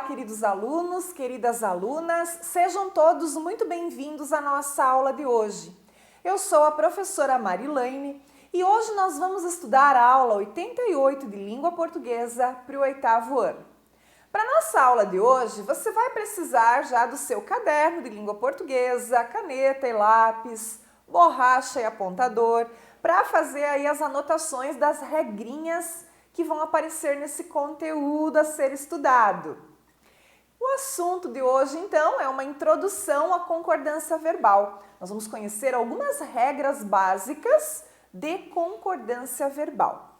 queridos alunos, queridas alunas, sejam todos muito bem-vindos à nossa aula de hoje. Eu sou a professora Marilane e hoje nós vamos estudar a aula 88 de Língua Portuguesa para o 8º ano. Para a nossa aula de hoje, você vai precisar já do seu caderno de Língua Portuguesa, caneta e lápis, borracha e apontador, para fazer aí as anotações das regrinhas que vão aparecer nesse conteúdo a ser estudado. O assunto de hoje, então, é uma introdução à concordância verbal. Nós vamos conhecer algumas regras básicas de concordância verbal.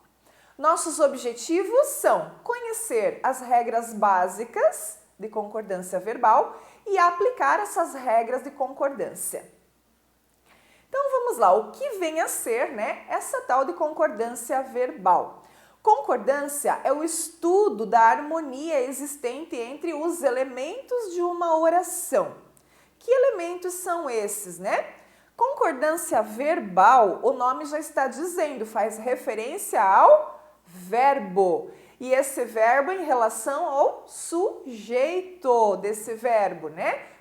Nossos objetivos são conhecer as regras básicas de concordância verbal e aplicar essas regras de concordância. Então, vamos lá. O que vem a ser, essa tal de concordância verbal? Concordância é o estudo da harmonia existente entre os elementos de uma oração. Que elementos são esses, Concordância verbal, o nome já está dizendo, faz referência ao verbo. E esse verbo em relação ao sujeito desse verbo,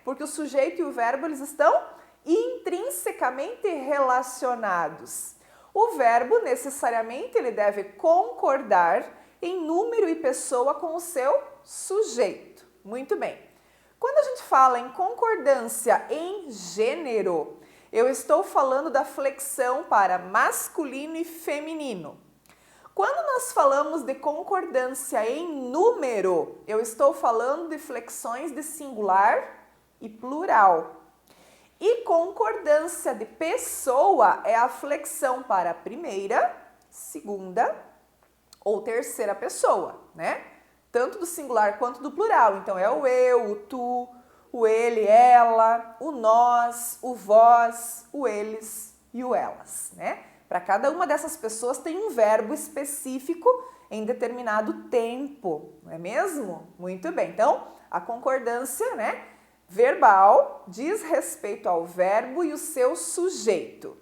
Porque o sujeito e o verbo, eles estão intrinsecamente relacionados. O verbo, necessariamente, ele deve concordar em número e pessoa com o seu sujeito. Muito bem. Quando a gente fala em concordância em gênero, eu estou falando da flexão para masculino e feminino. Quando nós falamos de concordância em número, eu estou falando de flexões de singular e plural. E concordância de pessoa é a flexão para a primeira, segunda ou terceira pessoa, Tanto do singular quanto do plural. Então, é o eu, o tu, o ele, ela, o nós, o vós, o eles e o elas, Para cada uma dessas pessoas tem um verbo específico em determinado tempo, não é mesmo? Muito bem. Então, a concordância, verbal diz respeito ao verbo e o seu sujeito.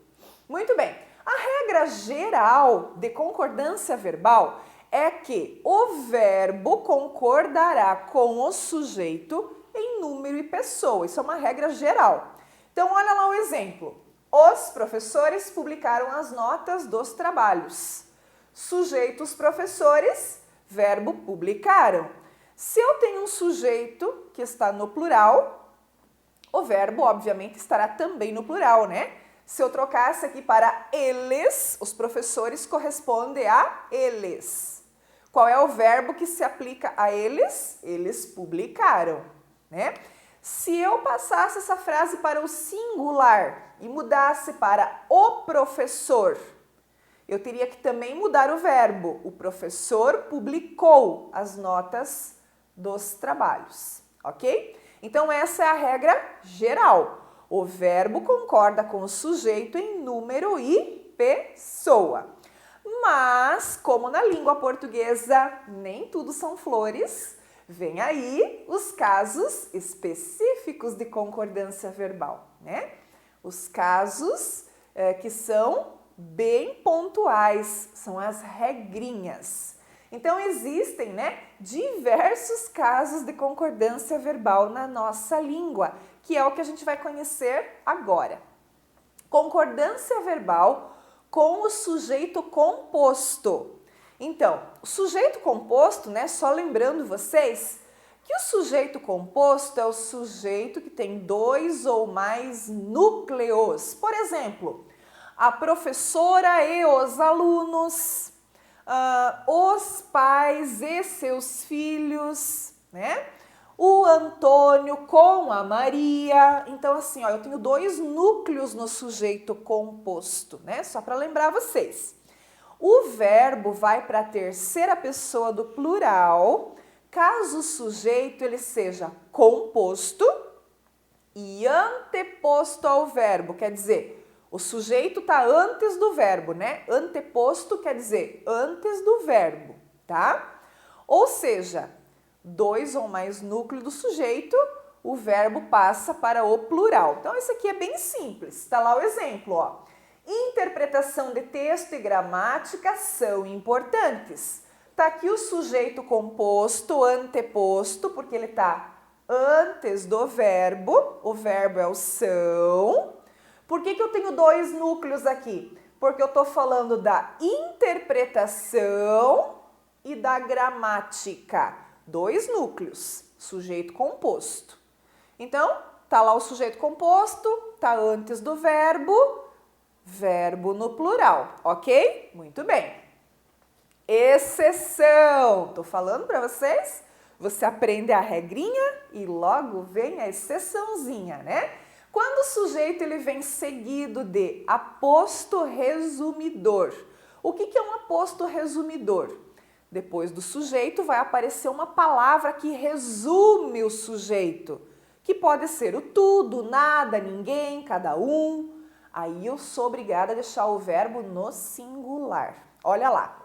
Muito bem. A regra geral de concordância verbal é que o verbo concordará com o sujeito em número e pessoa. Isso é uma regra geral. Então, olha lá o exemplo. Os professores publicaram as notas dos trabalhos. Sujeito, os professores, verbo publicaram. Se eu tenho um sujeito que está no plural, o verbo, obviamente, estará também no plural, Se eu trocasse aqui para eles, os professores corresponde a eles. Qual é o verbo que se aplica a eles? Eles publicaram, Se eu passasse essa frase para o singular e mudasse para o professor, eu teria que também mudar o verbo. O professor publicou as notas dos trabalhos, ok? Então, essa é a regra geral. O verbo concorda com o sujeito em número e pessoa. Mas, como na língua portuguesa nem tudo são flores, vem aí os casos específicos de concordância verbal, Os casos que são bem pontuais, são as regrinhas. Então, existem, diversos casos de concordância verbal na nossa língua, que é o que a gente vai conhecer agora. Concordância verbal com o sujeito composto. Então, o sujeito composto, só lembrando vocês que o sujeito composto é o sujeito que tem 2 ou mais núcleos. Por exemplo, a professora e os alunos, os pais e seus filhos, O Antônio com a Maria. Então, assim, eu tenho 2 núcleos no sujeito composto, Só para lembrar vocês. O verbo vai para a terceira pessoa do plural, caso o sujeito ele seja composto e anteposto ao verbo, quer dizer, o sujeito está antes do verbo, Anteposto quer dizer antes do verbo, tá? Ou seja, 2 ou mais núcleos do sujeito, o verbo passa para o plural. Então, isso aqui é bem simples. Está lá o exemplo, Interpretação de texto e gramática são importantes. Tá aqui o sujeito composto, anteposto, porque ele tá antes do verbo. O verbo é o são. Por que eu tenho dois núcleos aqui? Porque eu tô falando da interpretação e da gramática. Dois núcleos, sujeito composto. Então, tá lá o sujeito composto, tá antes do verbo, verbo no plural, ok? Muito bem. Exceção. Tô falando para vocês, você aprende a regrinha e logo vem a exceçãozinha, né? Quando o sujeito ele vem seguido de aposto resumidor. O que é um aposto resumidor? Depois do sujeito vai aparecer uma palavra que resume o sujeito, que pode ser o tudo, nada, ninguém, cada um. Aí eu sou obrigada a deixar o verbo no singular. Olha lá.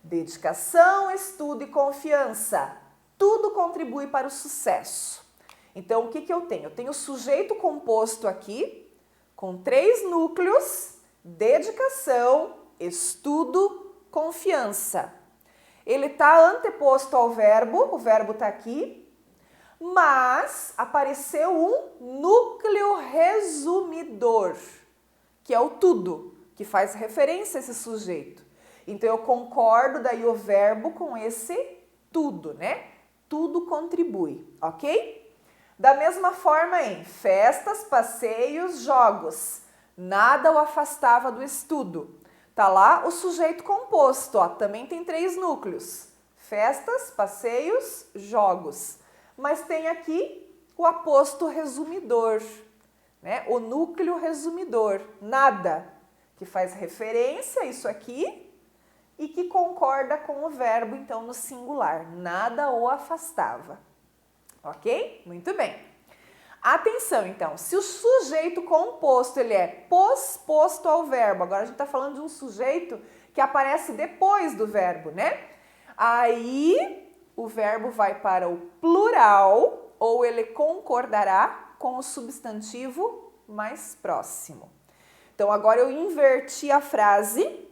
Dedicação, estudo e confiança. Tudo contribui para o sucesso. Então, o que eu tenho? Eu tenho o sujeito composto aqui, com 3 núcleos: dedicação, estudo, confiança. Ele está anteposto ao verbo, o verbo está aqui, mas apareceu um núcleo resumidor, que é o tudo, que faz referência a esse sujeito. Então, eu concordo daí o verbo com esse tudo, né? Tudo contribui, ok? Da mesma forma em festas, passeios, jogos. Nada o afastava do estudo. Tá lá o sujeito composto, ó, também tem 3 núcleos. Festas, passeios, jogos. Mas tem aqui o aposto resumidor, né? O núcleo resumidor, nada, que faz referência a isso aqui e que concorda com o verbo, então, no singular. Nada o afastava. Ok? Muito bem. Atenção, então, se o sujeito composto ele é posposto ao verbo, agora a gente está falando de um sujeito que aparece depois do verbo, né? Aí o verbo vai para o plural ou ele concordará com o substantivo mais próximo. Então, agora eu inverti a frase,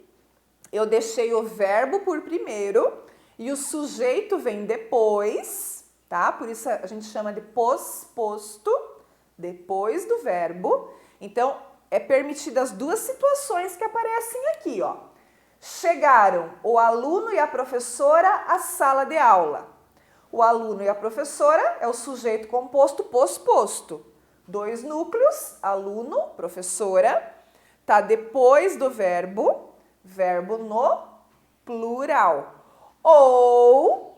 eu deixei o verbo por primeiro e o sujeito vem depois. Tá? Por isso a gente chama de posposto, depois do verbo. Então, é permitidas 2 situações que aparecem aqui, ó. Chegaram o aluno e a professora à sala de aula. O aluno e a professora é o sujeito composto posposto. 2 núcleos, aluno, professora, tá depois do verbo, verbo no plural. Ou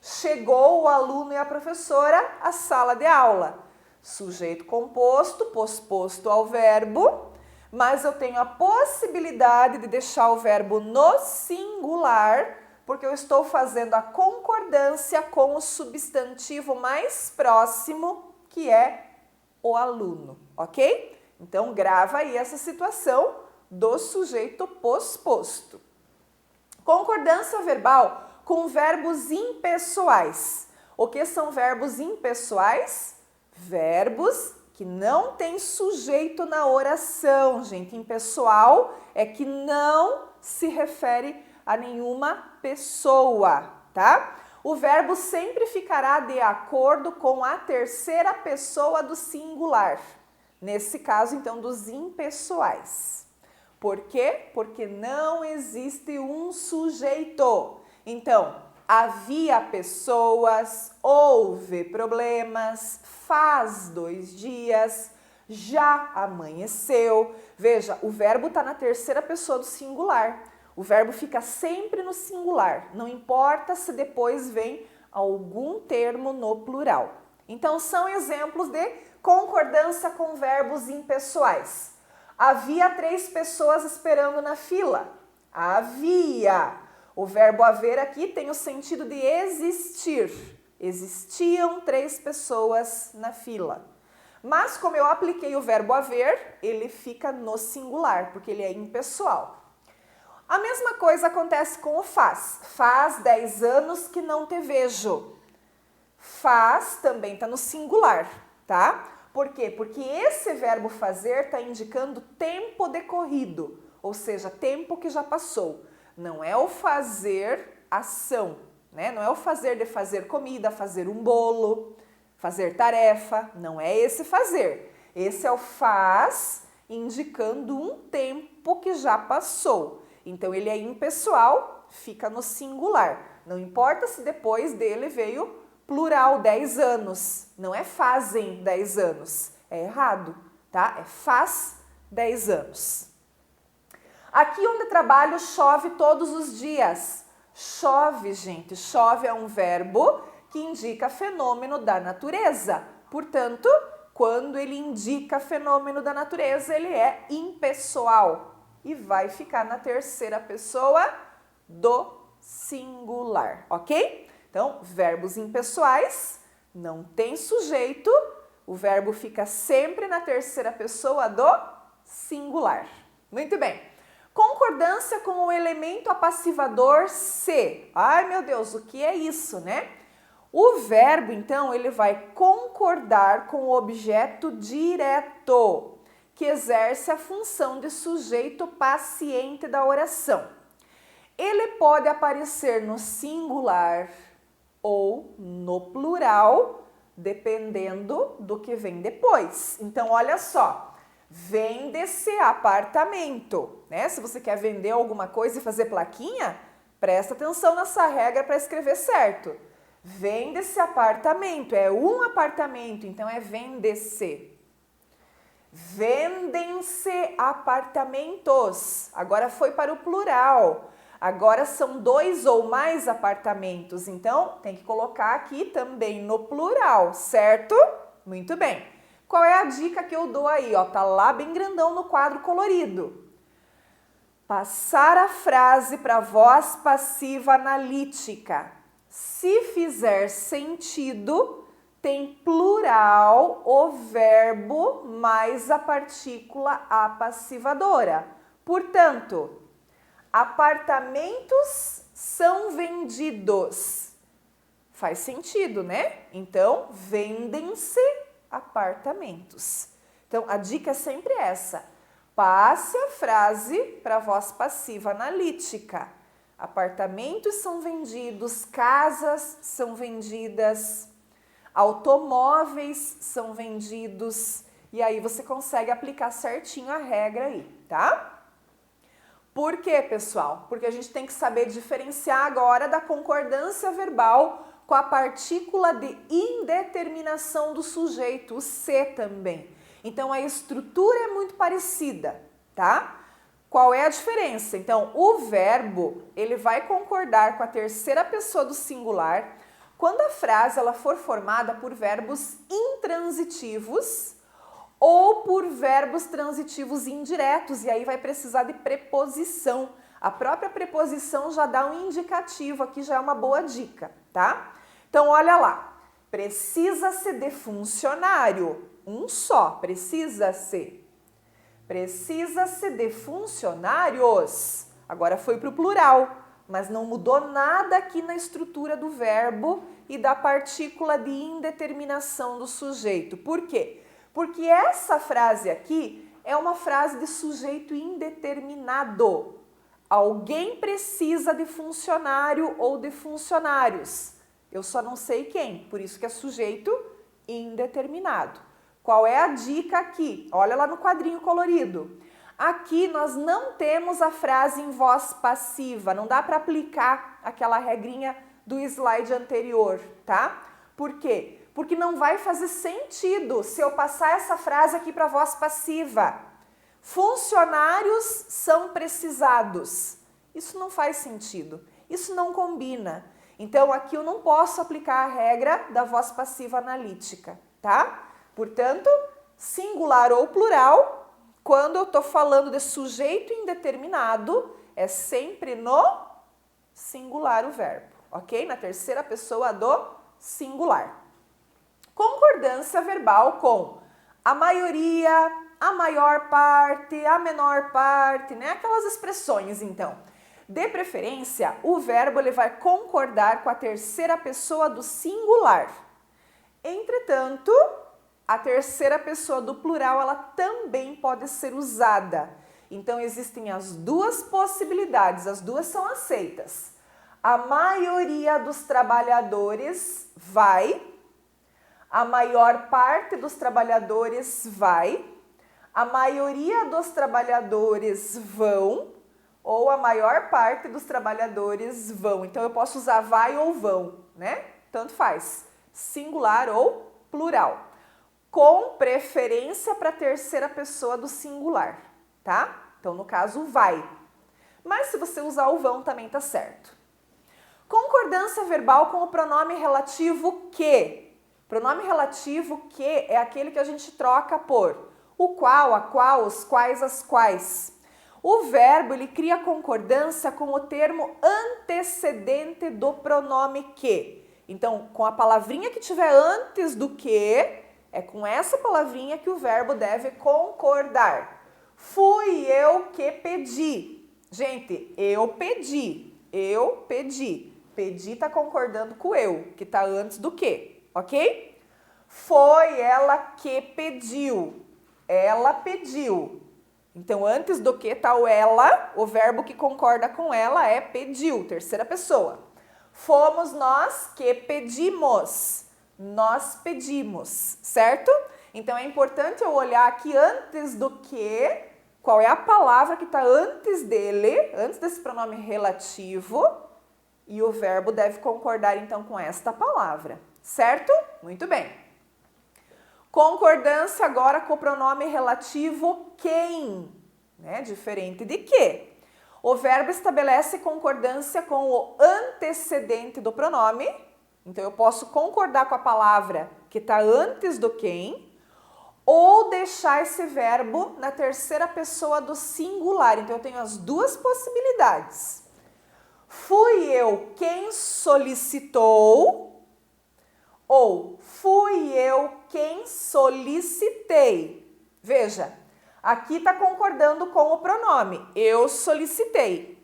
chegou o aluno e a professora à sala de aula. Sujeito composto, posposto ao verbo, mas eu tenho a possibilidade de deixar o verbo no singular, porque eu estou fazendo a concordância com o substantivo mais próximo, que é o aluno, ok? Então, grava aí essa situação do sujeito posposto. Concordância verbal com verbos impessoais. O que são verbos impessoais? Verbos que não têm sujeito na oração, gente. Impessoal é que não se refere a nenhuma pessoa, tá? O verbo sempre ficará de acordo com a terceira pessoa do singular. Nesse caso, então, dos impessoais. Por quê? Porque não existe um sujeito. Então, havia pessoas, houve problemas, faz 2 dias, já amanheceu. Veja, o verbo está na terceira pessoa do singular. O verbo fica sempre no singular, não importa se depois vem algum termo no plural. Então, são exemplos de concordância com verbos impessoais. Havia 3 pessoas esperando na fila. Havia. O verbo haver aqui tem o sentido de existir. Existiam 3 pessoas na fila. Mas como eu apliquei o verbo haver, ele fica no singular, porque ele é impessoal. A mesma coisa acontece com o faz. Faz 10 anos que não te vejo. Faz também está no singular, tá? Por quê? Porque esse verbo fazer está indicando tempo decorrido, ou seja, tempo que já passou. Não é o fazer ação, né? Não é o fazer de fazer comida, fazer um bolo, fazer tarefa, não é esse fazer. Esse é o faz indicando um tempo que já passou. Então ele é impessoal, fica no singular. Não importa se depois dele veio plural, 10 anos. Não é fazem 10 anos. É errado, tá? É faz 10 anos. Aqui onde trabalho chove todos os dias. Chove, gente. Chove é um verbo que indica fenômeno da natureza. Portanto, quando ele indica fenômeno da natureza, ele é impessoal e vai ficar na terceira pessoa do singular, ok? Então, verbos impessoais, não tem sujeito, o verbo fica sempre na terceira pessoa do singular. Muito bem. Concordância com o elemento apassivador se. Ai, meu Deus, o que é isso, né? O verbo, então, ele vai concordar com o objeto direto, que exerce a função de sujeito paciente da oração. Ele pode aparecer no singular ou no plural, dependendo do que vem depois. Então, olha só, vende-se apartamento, né? Se você quer vender alguma coisa e fazer plaquinha, presta atenção nessa regra para escrever certo. Vende-se apartamento, é um apartamento, então é vende-se. Vendem-se apartamentos, agora foi para o plural. Agora são 2 ou mais apartamentos, então tem que colocar aqui também no plural, certo? Muito bem. Qual é a dica que eu dou aí? Ó, tá lá bem grandão no quadro colorido. Passar a frase para voz passiva analítica. Se fizer sentido, tem plural o verbo mais a partícula apassivadora. Portanto, apartamentos são vendidos. Faz sentido, né? Então, vendem-se apartamentos. Então, a dica é sempre essa. Passe a frase para a voz passiva analítica. Apartamentos são vendidos, casas são vendidas, automóveis são vendidos. E aí você consegue aplicar certinho a regra aí, tá? Por quê, pessoal? Porque a gente tem que saber diferenciar agora da concordância verbal com a partícula de indeterminação do sujeito, o se também. Então, a estrutura é muito parecida, tá? Qual é a diferença? Então, o verbo, ele vai concordar com a terceira pessoa do singular quando a frase ela for formada por verbos intransitivos ou por verbos transitivos indiretos, e aí vai precisar de preposição. A própria preposição já dá um indicativo, aqui já é uma boa dica, tá? Então, olha lá, precisa-se de funcionário, um só, precisa-se. Precisa-se de funcionários. Agora foi para o plural, mas não mudou nada aqui na estrutura do verbo e da partícula de indeterminação do sujeito. Por quê? Porque essa frase aqui é uma frase de sujeito indeterminado. Alguém precisa de funcionário ou de funcionários. Eu só não sei quem, por isso que é sujeito indeterminado. Qual é a dica aqui? Olha lá no quadrinho colorido. Aqui nós não temos a frase em voz passiva, não dá para aplicar aquela regrinha do slide anterior, tá? Por quê? Porque não vai fazer sentido se eu passar essa frase aqui para voz passiva. Funcionários são precisados. Isso não faz sentido, isso não combina. Então aqui eu não posso aplicar a regra da voz passiva analítica, tá? Portanto, singular ou plural, quando eu estou falando de sujeito indeterminado, é sempre no singular o verbo, ok? Na terceira pessoa do singular. Concordância verbal com a maioria, a maior parte, a menor parte, né? Aquelas expressões, então. De preferência, o verbo ele vai concordar com a terceira pessoa do singular. Entretanto, a terceira pessoa do plural, ela também pode ser usada. Então, existem as duas possibilidades, as duas são aceitas. A maioria dos trabalhadores vai. A maior parte dos trabalhadores vai. A maioria dos trabalhadores vão. Ou a maior parte dos trabalhadores vão. Então, eu posso usar vai ou vão, né? Tanto faz. Singular ou plural. Com preferência para a terceira pessoa do singular, tá? Então, no caso, vai. Mas se você usar o vão, também tá certo. Concordância verbal com o pronome relativo que. Pronome relativo que é aquele que a gente troca por o qual, a qual, os quais, as quais. O verbo, ele cria concordância com o termo antecedente do pronome que. Então, com a palavrinha que tiver antes do que, é com essa palavrinha que o verbo deve concordar. Fui eu que pedi. Gente, eu pedi. Eu pedi. Pedi tá concordando com eu, que tá antes do que, ok? Foi ela que pediu. Ela pediu. Então, antes do que tá o ela, o verbo que concorda com ela é pediu, terceira pessoa. Fomos nós que pedimos. Nós pedimos, certo? Então, é importante eu olhar aqui antes do que, qual é a palavra que está antes dele, antes desse pronome relativo, e o verbo deve concordar, então, com esta palavra, certo? Muito bem. Concordância agora com o pronome relativo quem, né? Diferente de que. O verbo estabelece concordância com o antecedente do pronome. Então, eu posso concordar com a palavra que está antes do quem ou deixar esse verbo na terceira pessoa do singular. Então, eu tenho as duas possibilidades. Fui eu quem solicitou ou fui eu quem solicitei. Veja, aqui está concordando com o pronome. Eu solicitei.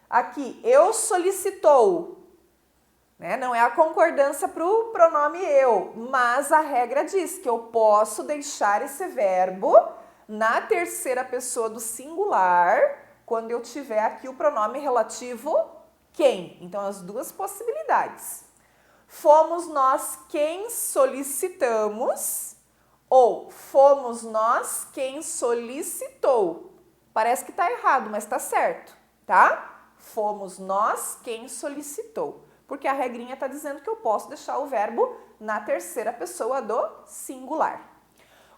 Aqui, eu solicitou. Né? Não é a concordância para o pronome eu, mas a regra diz que eu posso deixar esse verbo na terceira pessoa do singular quando eu tiver aqui o pronome relativo quem. Então, as duas possibilidades. Fomos nós quem solicitamos ou fomos nós quem solicitou. Parece que está errado, mas está certo, tá? Fomos nós quem solicitou. Porque a regrinha está dizendo que eu posso deixar o verbo na terceira pessoa do singular.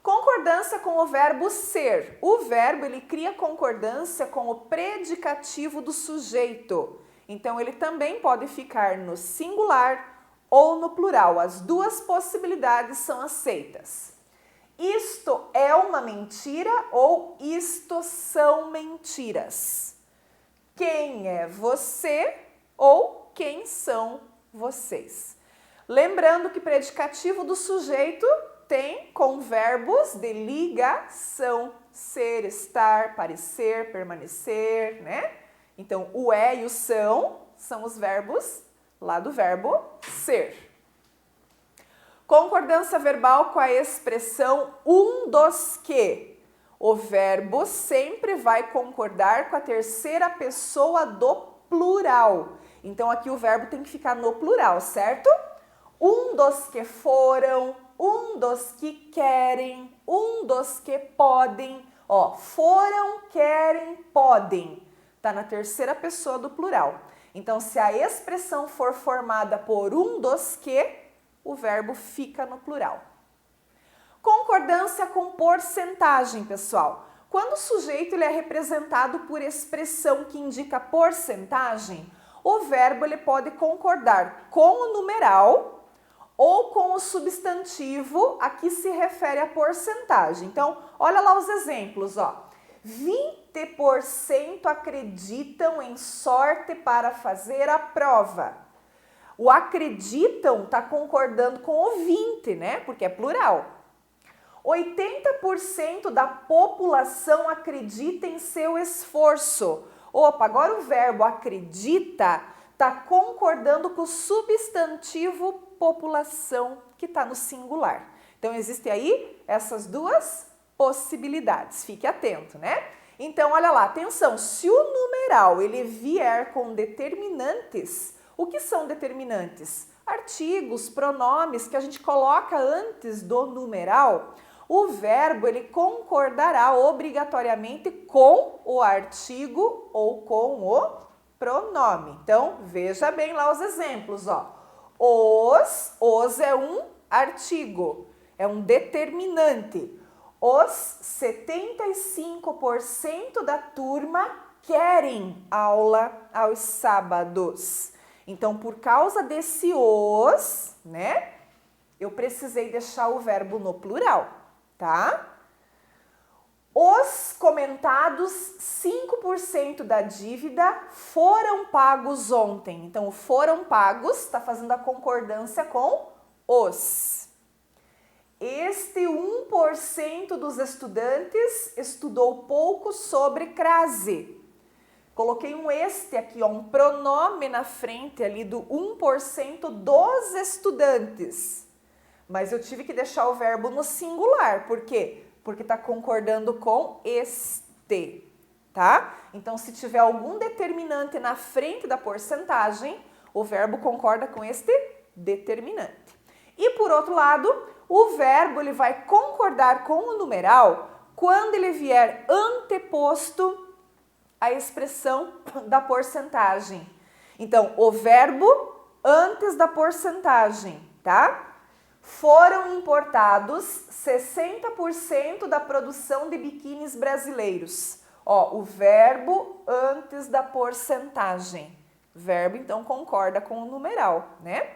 Concordância com o verbo ser. O verbo, ele cria concordância com o predicativo do sujeito. Então, ele também pode ficar no singular ou no plural. As duas possibilidades são aceitas. Isto é uma mentira ou isto são mentiras. Quem é você ou quem são vocês? Lembrando que predicativo do sujeito tem com verbos de ligação, ser, estar, parecer, permanecer, né? Então, o é e o são os verbos lá do verbo ser. Concordância verbal com a expressão um dos que. O verbo sempre vai concordar com a terceira pessoa do plural. Então, aqui o verbo tem que ficar no plural, certo? Um dos que foram, um dos que querem, um dos que podem. Ó, foram, querem, podem. Tá na terceira pessoa do plural. Então, se a expressão for formada por um dos que, o verbo fica no plural. Concordância com porcentagem, pessoal. Quando o sujeito ele é representado por expressão que indica porcentagem, o verbo ele pode concordar com o numeral ou com o substantivo a que se refere a porcentagem. Então, olha lá os exemplos, ó. 20% acreditam em sorte para fazer a prova. O acreditam está concordando com o 20, né? Porque é plural. 80% da população acredita em seu esforço. Opa, agora o verbo acredita está concordando com o substantivo população que está no singular. Então, existem aí essas duas possibilidades. Fique atento, né? Então, olha lá, atenção, se o numeral ele vier com determinantes, o que são determinantes? Artigos, pronomes que a gente coloca antes do numeral, o verbo ele concordará obrigatoriamente com o artigo ou com o pronome. Então, veja bem lá os exemplos, ó. Os é um artigo, é um determinante. Os 75% da turma querem aula aos sábados. Então, por causa desse os, né, eu precisei deixar o verbo no plural, tá? Os comentados 5% da dívida foram pagos ontem. Então, o foram pagos está fazendo a concordância com os. Este 1% dos estudantes estudou pouco sobre crase. Coloquei um este aqui, ó, um pronome na frente ali do 1% dos estudantes. Mas eu tive que deixar o verbo no singular. Por quê? Porque está concordando com este, tá? Então, se tiver algum determinante na frente da porcentagem, o verbo concorda com este determinante. E, por outro lado, o verbo ele vai concordar com o numeral quando ele vier anteposto à expressão da porcentagem. Então, o verbo antes da porcentagem, tá? Foram importados 60% da produção de biquínis brasileiros. Ó, o verbo antes da porcentagem. O verbo, então, concorda com o numeral, né?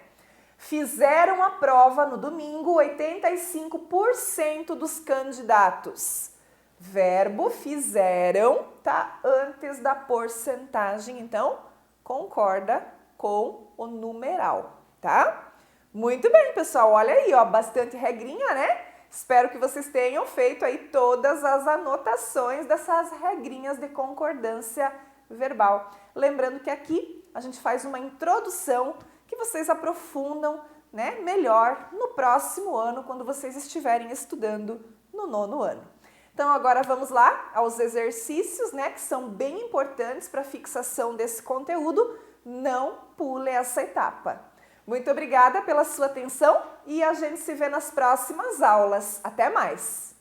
Fizeram a prova no domingo 85% dos candidatos. Verbo fizeram, tá? Antes da porcentagem, então, concorda com o numeral, tá? Muito bem, pessoal. Olha aí, ó, bastante regrinha, né? Espero que vocês tenham feito aí todas as anotações dessas regrinhas de concordância verbal. Lembrando que aqui a gente faz uma introdução que vocês aprofundam, né, melhor no próximo ano, quando vocês estiverem estudando no 9º ano. Então, agora vamos lá aos exercícios, né, que são bem importantes para a fixação desse conteúdo. Não pule essa etapa. Muito obrigada pela sua atenção e a gente se vê nas próximas aulas. Até mais!